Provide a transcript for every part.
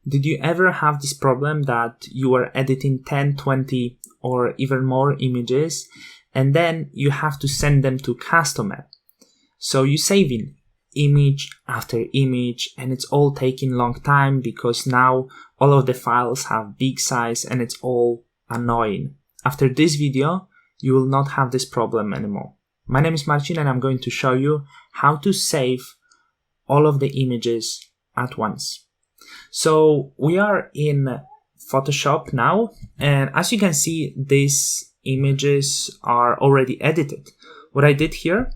Did you ever have this problem that you are editing 10, 20 or even more images and then you have to send them to customer? So you saving image after image and it's all taking long time because now all of the files have big size and it's all annoying. After this video, you will not have this problem anymore. My name is Marcin and I'm going to show you how to save all of the images at once. So we are in Photoshop now, and as you can see, these images are already edited. What I did here,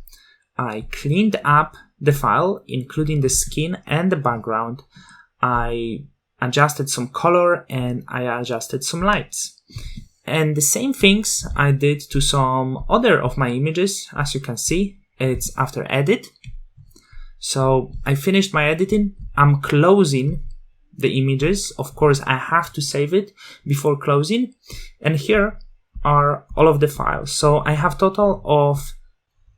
I cleaned up the file, including the skin and the background. I adjusted some color and I adjusted some lights. And the same things I did to some other of my images. As you can see, it's after edit. So I finished my editing. I'm closing the images. Of course, I have to save it before closing. And here are all of the files. So I have total of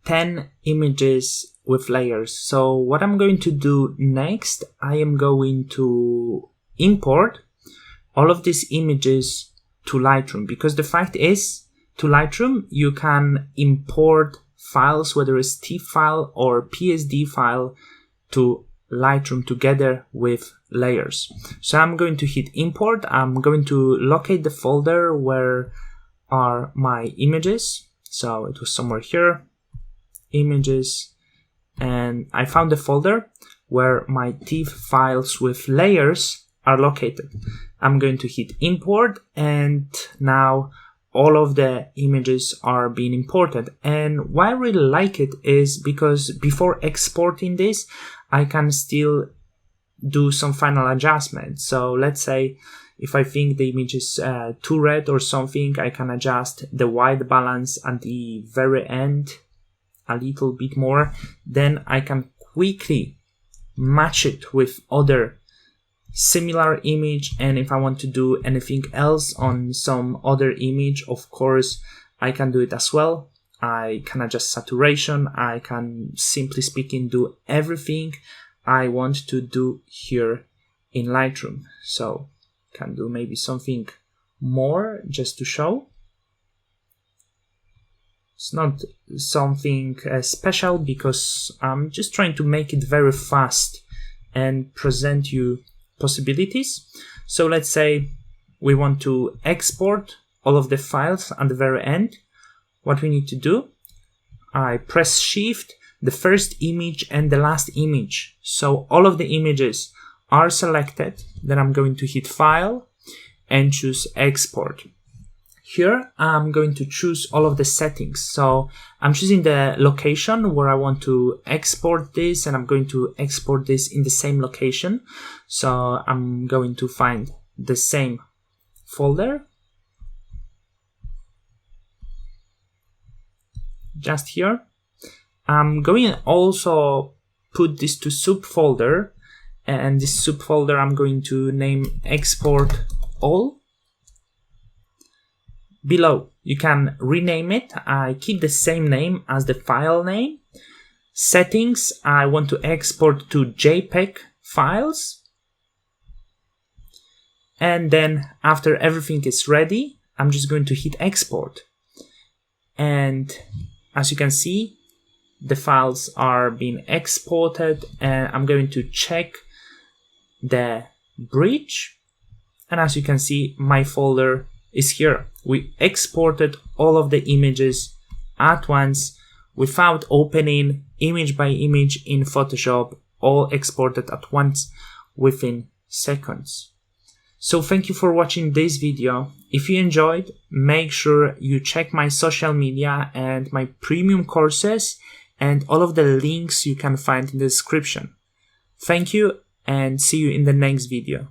10 images with layers. So what I'm going to do next, I am going to import all of these images to Lightroom, because the fact is, to Lightroom you can import files, whether it's TIFF file or PSD file, to Lightroom together with layers. So I'm going to hit import. I'm going to locate the folder where are my images. So it was somewhere here, images, and I found the folder where my TIFF files with layers are located. I'm going to hit import, and now all of the images are being imported. And why I really like it is because before exporting this, I can still do some final adjustments. So let's say if I think the image is too red or something, I can adjust the white balance at the very end a little bit more. Then I can quickly match it with other similar image, and if I want to do anything else on some other image, of course I can do it as well. I can adjust saturation. I can, simply speaking, do everything I want to do here in Lightroom. So can do maybe something more just to show. It's not something special because I'm just trying to make it very fast and present you possibilities. So let's say we want to export all of the files at the very end. What we need to do, I press Shift, the first image and the last image. So all of the images are selected. Then I'm going to hit File and choose Export. Here I'm going to choose all of the settings. So I'm choosing the location where I want to export this, and I'm going to export this in the same location. So I'm going to find the same folder, just here. I'm going to also put this to subfolder, and this subfolder I'm going to name Export All. Below, you can rename it. I keep the same name as the file name. Settings, I want to export to JPEG files. And then after everything is ready, I'm just going to hit export. And as you can see, the files are being exported, and I'm going to check the bridge. And as you can see, my folder is here. We exported all of the images at once without opening image by image in Photoshop, all exported at once within seconds. So thank you for watching this video. If you enjoyed, make sure you check my social media and my premium courses, and all of the links you can find in the description. Thank you and see you in the next video.